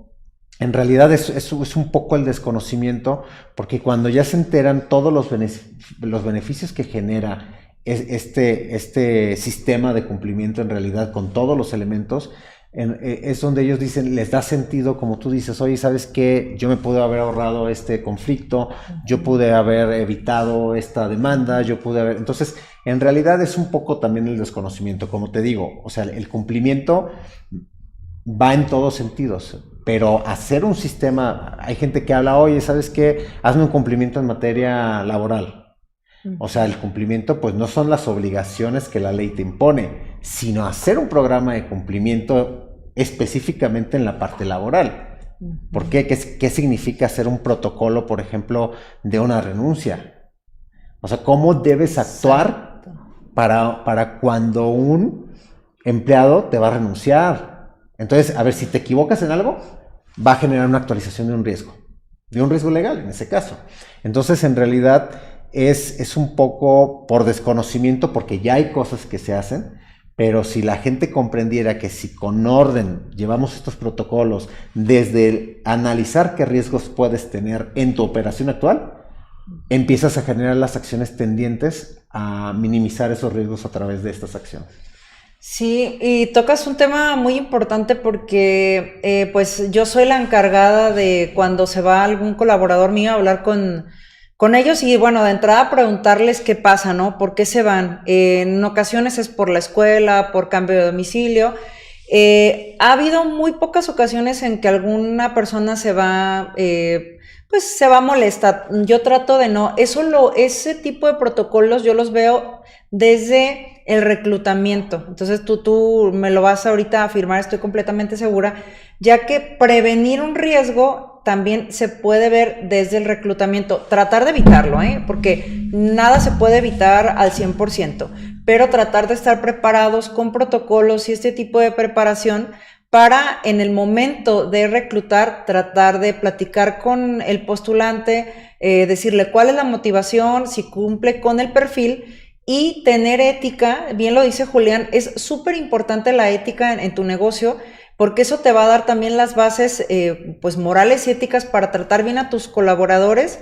en realidad es un poco el desconocimiento, porque cuando ya se enteran todos los beneficios que genera este sistema de cumplimiento en realidad con todos los elementos, es donde ellos dicen, les da sentido, como tú dices, oye, ¿sabes qué? Yo me pude haber ahorrado este conflicto, yo pude haber evitado esta demanda, Entonces, en realidad es un poco también el desconocimiento, como te digo, o sea, el cumplimiento va en todos sentidos, pero hacer un sistema, hay gente que habla, oye, ¿sabes qué? Hazme un cumplimiento en materia laboral. O sea, el cumplimiento pues no son las obligaciones que la ley te impone, sino hacer un programa de cumplimiento específicamente en la parte laboral. ¿Por qué? ¿Qué significa hacer un protocolo, por ejemplo, de una renuncia? O sea, ¿cómo debes actuar para cuando un empleado te va a renunciar? Entonces, a ver, si te equivocas en algo, va a generar una actualización de un riesgo legal en ese caso. Entonces, en realidad es un poco por desconocimiento, porque ya hay cosas que se hacen, pero si la gente comprendiera que si con orden llevamos estos protocolos desde analizar qué riesgos puedes tener en tu operación actual, empiezas a generar las acciones tendientes a minimizar esos riesgos a través de estas acciones. Sí, y tocas un tema muy importante porque pues yo soy la encargada de cuando se va algún colaborador mío a hablar con ellos y bueno, de entrada preguntarles qué pasa, ¿no? ¿Por qué se van? En ocasiones es por la escuela, por cambio de domicilio. Ha habido muy pocas ocasiones en que alguna persona se va pues se va a molestar. Yo trato de no, ese tipo de protocolos yo los veo desde el reclutamiento. Entonces tú me lo vas ahorita a afirmar, estoy completamente segura, ya que prevenir un riesgo también se puede ver desde el reclutamiento. Tratar de evitarlo, porque nada se puede evitar al 100%, pero tratar de estar preparados con protocolos y este tipo de preparación para en el momento de reclutar tratar de platicar con el postulante, decirle cuál es la motivación, si cumple con el perfil y tener ética. Bien lo dice Julián, es súper importante la ética en tu negocio porque eso te va a dar también las bases pues morales y éticas para tratar bien a tus colaboradores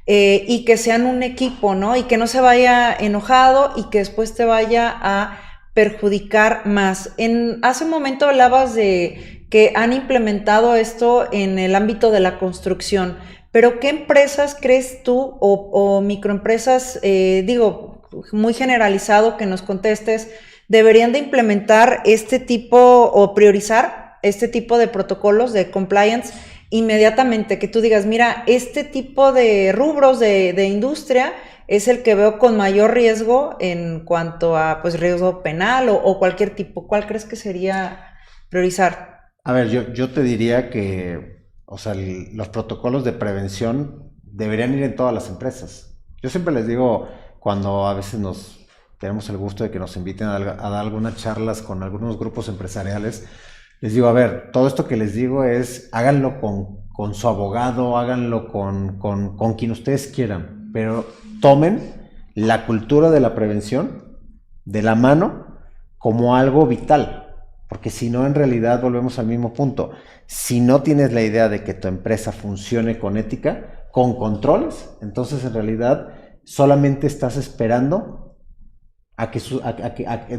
y que sean un equipo, ¿no? Y que no se vaya enojado y que después te vaya a perjudicar más. Hace un momento hablabas de que han implementado esto en el ámbito de la construcción, pero ¿qué empresas crees tú o microempresas, digo, muy generalizado que nos contestes, deberían de implementar este tipo o priorizar este tipo de protocolos de compliance inmediatamente? Que tú digas, mira, este tipo de rubros de industria es el que veo con mayor riesgo en cuanto a pues riesgo penal o cualquier tipo. ¿Cuál crees que sería priorizar? A ver, yo te diría que, o sea, los protocolos de prevención deberían ir en todas las empresas. Yo siempre les digo, cuando a veces tenemos el gusto de que nos inviten a dar algunas charlas con algunos grupos empresariales, les digo, a ver, todo esto que les digo es, háganlo con su abogado, háganlo con quien ustedes quieran, pero tomen la cultura de la prevención de la mano como algo vital, porque si no, en realidad volvemos al mismo punto. Si no tienes la idea de que tu empresa funcione con ética, con controles, entonces en realidad solamente estás esperando a que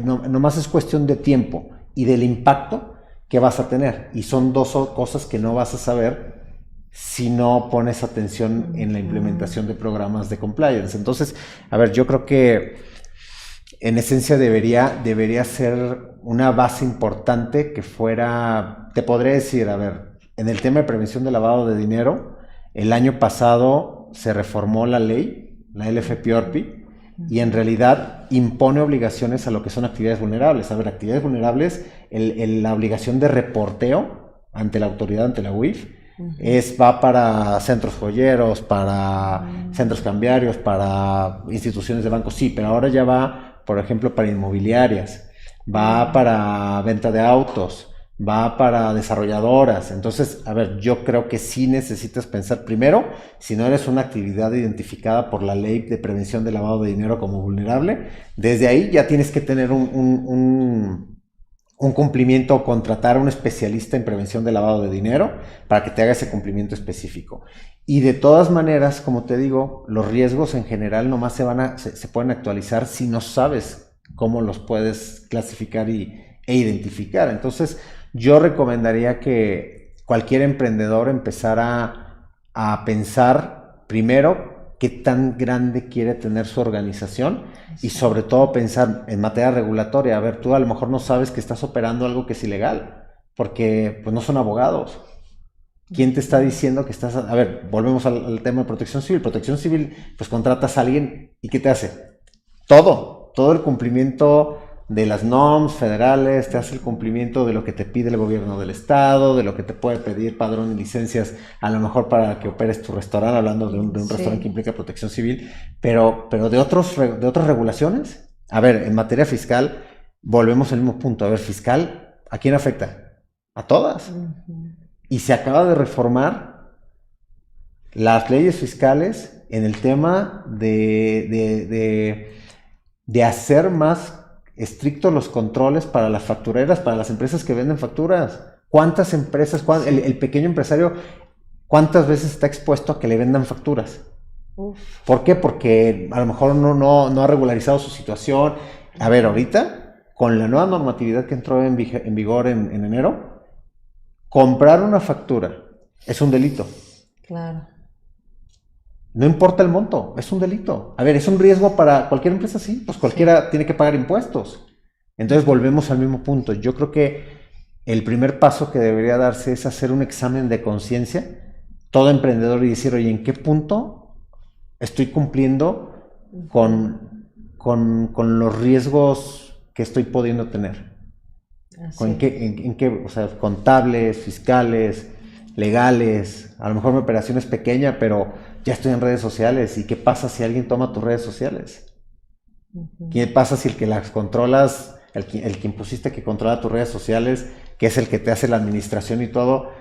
nomás es cuestión de tiempo y del impacto que vas a tener, y son dos cosas que no vas a saber si no pones atención en la implementación de programas de compliance. Entonces, a ver, yo creo que en esencia debería ser una base importante que fuera, te podría decir, a ver, en el tema de prevención de lavado de dinero, el año pasado se reformó la ley, la LFPORPI, y en realidad impone obligaciones a lo que son actividades vulnerables. A ver, actividades vulnerables, la obligación de reporteo ante la autoridad, ante la UIF, va para centros joyeros, para centros cambiarios, para instituciones de bancos, sí, pero ahora ya va, por ejemplo, para inmobiliarias, va para venta de autos, va para desarrolladoras. Entonces, a ver, yo creo que sí necesitas pensar primero, si no eres una actividad identificada por la ley de prevención de lavado de dinero como vulnerable, desde ahí ya tienes que tener un cumplimiento o contratar a un especialista en prevención de lavado de dinero para que te haga ese cumplimiento específico. Y de todas maneras, como te digo, los riesgos en general nomás se pueden actualizar si no sabes cómo los puedes clasificar e identificar. Entonces, yo recomendaría que cualquier emprendedor empezara a pensar primero qué tan grande quiere tener su organización y sobre todo pensar en materia regulatoria. A ver, tú a lo mejor no sabes que estás operando algo que es ilegal porque pues no son abogados. ¿Quién te está diciendo que estás...? A ver, volvemos al tema de protección civil. Protección civil, pues contratas a alguien y ¿qué te hace? Todo el cumplimiento de las normas federales, te hace el cumplimiento de lo que te pide el gobierno del estado, de lo que te puede pedir padrón y licencias, a lo mejor para que operes tu restaurante, hablando de un restaurante que implica protección civil, pero de otras regulaciones. A ver, en materia fiscal, volvemos al mismo punto. A ver, fiscal, ¿a quién afecta? A todas. Y se acaba de reformar las leyes fiscales en el tema de hacer más estrictos los controles para las factureras, para las empresas que venden facturas. ¿Cuántas empresas, el pequeño empresario, cuántas veces está expuesto a que le vendan facturas? ¿Por qué? Porque a lo mejor no ha regularizado su situación. A ver, ahorita, con la nueva normatividad que entró en vigor en enero, comprar una factura es un delito. Claro. No importa el monto, es un delito. A ver, ¿es un riesgo para cualquier empresa? Sí, pues cualquiera tiene que pagar impuestos. Entonces volvemos al mismo punto. Yo creo que el primer paso que debería darse es hacer un examen de conciencia. todo emprendedor y decir, oye, ¿en qué punto estoy cumpliendo con los riesgos que estoy pudiendo tener? ¿En qué, o sea, contables, fiscales, legales? A lo mejor mi operación es pequeña, pero ya estoy en redes sociales. ¿Y qué pasa si alguien toma tus redes sociales? ¿Qué pasa si el que las controlas, el que impusiste que controla tus redes sociales, que es el que te hace la administración y todo,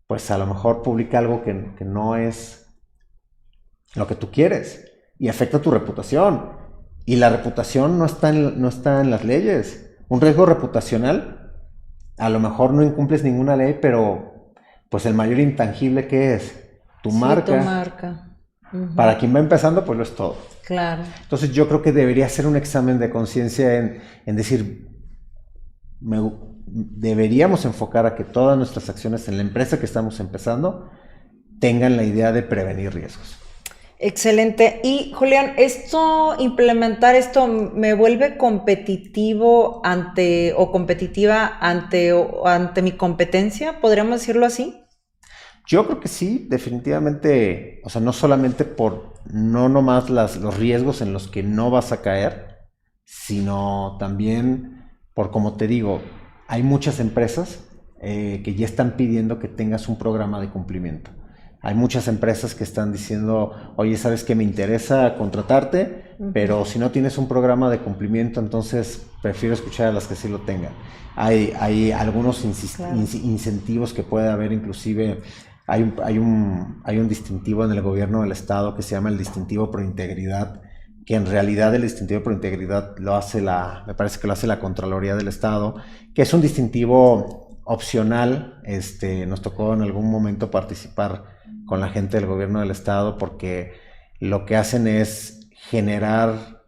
pues a lo mejor publica algo que no es lo que tú quieres y afecta tu reputación? Y la reputación no está en las leyes. Un riesgo reputacional, a lo mejor no incumples ninguna ley, pero pues el mayor intangible que es tu marca. Tu marca. Para quien va empezando, pues lo es todo. Claro. Entonces yo creo que debería ser un examen de conciencia en decir, deberíamos enfocar a que todas nuestras acciones en la empresa que estamos empezando tengan la idea de prevenir riesgos. Excelente. Y Julián, implementar esto me vuelve competitivo competitiva ante mi competencia, ¿podríamos decirlo así? Yo creo que sí, definitivamente, o sea, no solamente no nomás los riesgos en los que no vas a caer, sino también por, como te digo, hay muchas empresas que ya están pidiendo que tengas un programa de cumplimiento. Hay muchas empresas que están diciendo, oye, ¿sabes qué? Me interesa contratarte, pero si no tienes un programa de cumplimiento, entonces prefiero escuchar a las que sí lo tengan. Hay algunos incentivos que puede haber, inclusive hay un distintivo en el gobierno del estado que se llama el distintivo Pro Integridad, que en realidad el distintivo Pro Integridad me parece que lo hace la Contraloría del Estado, que es un distintivo opcional. Nos tocó en algún momento participar con la gente del gobierno del estado, porque lo que hacen es generar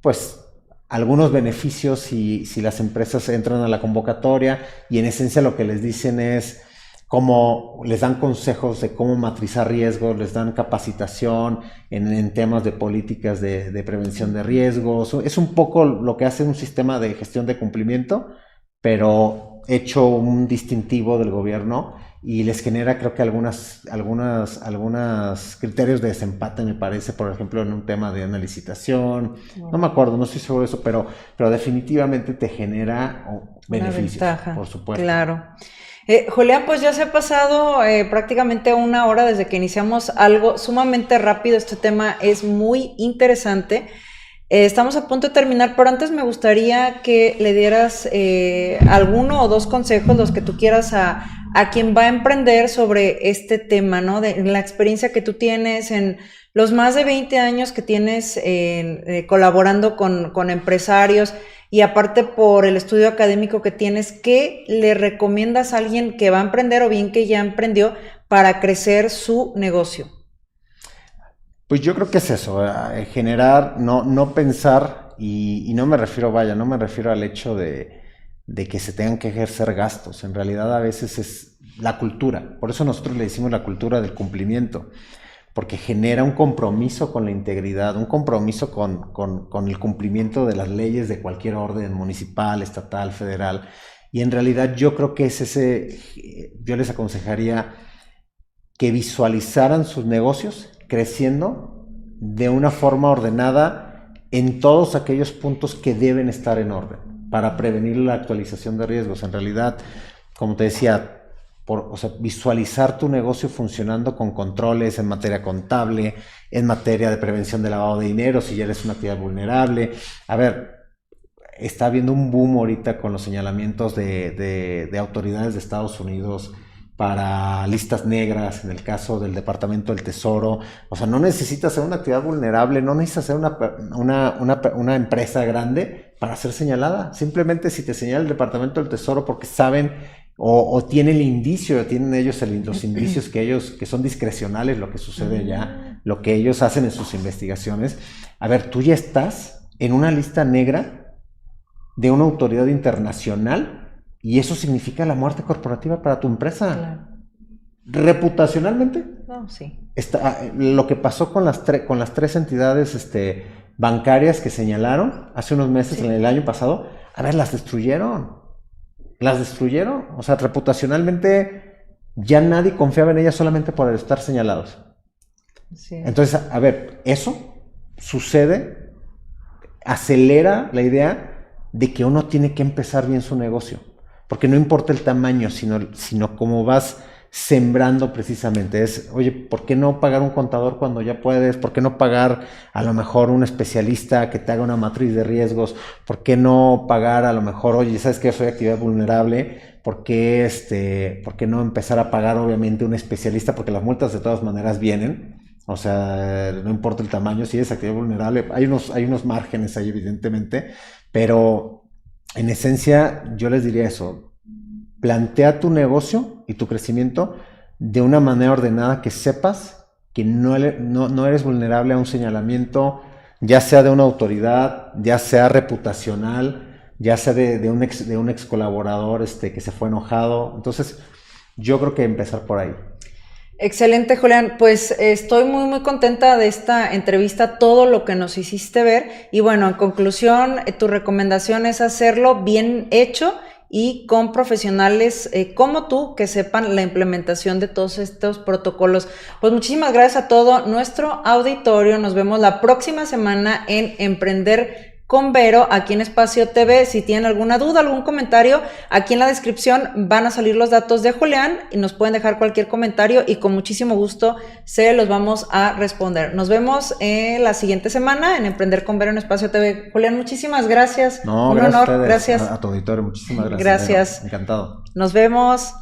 pues algunos beneficios si las empresas entran a la convocatoria, y en esencia lo que les dicen es cómo les dan consejos de cómo matrizar riesgos, les dan capacitación en temas de políticas de prevención de riesgos. Es un poco lo que hace un sistema de gestión de cumplimiento, pero hecho un distintivo del gobierno, y les genera, creo que algunos criterios de desempate, me parece, por ejemplo, en un tema de una licitación. No me acuerdo, no estoy seguro de eso, pero definitivamente te genera beneficios, ventaja, por supuesto. Claro. Julián, pues ya se ha pasado prácticamente 1 hora desde que iniciamos, algo sumamente rápido. Este tema es muy interesante. Estamos a punto de terminar, pero antes me gustaría que le dieras 1 o 2 consejos, los que tú quieras, a quien va a emprender sobre este tema, ¿no? De la experiencia que tú tienes en los más de 20 años que tienes colaborando con empresarios, y aparte por el estudio académico que tienes, ¿qué le recomiendas a alguien que va a emprender o bien que ya emprendió para crecer su negocio? Pues yo creo que es eso, generar, no pensar, y no me refiero al hecho de que se tengan que ejercer gastos. En realidad a veces es la cultura, por eso nosotros le decimos la cultura del cumplimiento, porque genera un compromiso con la integridad, un compromiso con el cumplimiento de las leyes de cualquier orden municipal, estatal, federal. Y en realidad yo creo que yo les aconsejaría que visualizaran sus negocios creciendo de una forma ordenada en todos aquellos puntos que deben estar en orden para prevenir la actualización de riesgos. En realidad, como te decía, visualizar tu negocio funcionando con controles en materia contable, en materia de prevención de lavado de dinero, si ya eres una actividad vulnerable. A ver, está habiendo un boom ahorita con los señalamientos de autoridades de Estados Unidos para listas negras, en el caso del Departamento del Tesoro. O sea, no necesitas ser una actividad vulnerable, no necesitas ser una empresa grande para ser señalada. Simplemente si te señala el Departamento del Tesoro porque saben o tienen el indicio, tienen ellos los indicios que son discrecionales, lo que sucede allá, lo que ellos hacen en sus investigaciones. A ver, tú ya estás en una lista negra de una autoridad internacional, y eso significa la muerte corporativa para tu empresa. Claro. Reputacionalmente, no, sí. Lo que pasó con las 3 entidades bancarias que señalaron hace unos meses, sí, en el año pasado, a ver, las destruyeron. O sea, reputacionalmente ya nadie confiaba en ella solamente por estar señalados. Sí. Entonces, a ver, eso sucede, acelera la idea de que uno tiene que empezar bien su negocio, porque no importa el tamaño, sino cómo vas sembrando precisamente. Es, oye, ¿por qué no pagar un contador cuando ya puedes? ¿Por qué no pagar a lo mejor un especialista que te haga una matriz de riesgos? ¿Por qué no pagar a lo mejor, oye, sabes que soy actividad vulnerable? ¿Por qué no empezar a pagar obviamente un especialista? Porque las multas de todas maneras vienen. O sea, no importa el tamaño, si es actividad vulnerable, hay unos márgenes ahí evidentemente, pero en esencia yo les diría eso: plantea tu negocio y tu crecimiento de una manera ordenada, que sepas que no eres vulnerable a un señalamiento, ya sea de una autoridad, ya sea reputacional, ya sea de un ex colaborador que se fue enojado. Entonces, yo creo que empezar por ahí. Excelente, Julián. Pues estoy muy, muy contenta de esta entrevista, todo lo que nos hiciste ver. Y bueno, en conclusión, tu recomendación es hacerlo bien hecho y con profesionales como tú, que sepan la implementación de todos estos protocolos. Pues muchísimas gracias a todo nuestro auditorio. Nos vemos la próxima semana en Emprender con Vero, aquí en Espacio TV. Si tienen alguna duda, algún comentario, aquí en la descripción van a salir los datos de Julián y nos pueden dejar cualquier comentario y con muchísimo gusto se los vamos a responder. Nos vemos la siguiente semana en Emprender con Vero en Espacio TV. Julián, muchísimas gracias. No, un gracias honor. a ustedes, Gracias. a tu auditorio, muchísimas gracias. Gracias. Encantado. Nos vemos.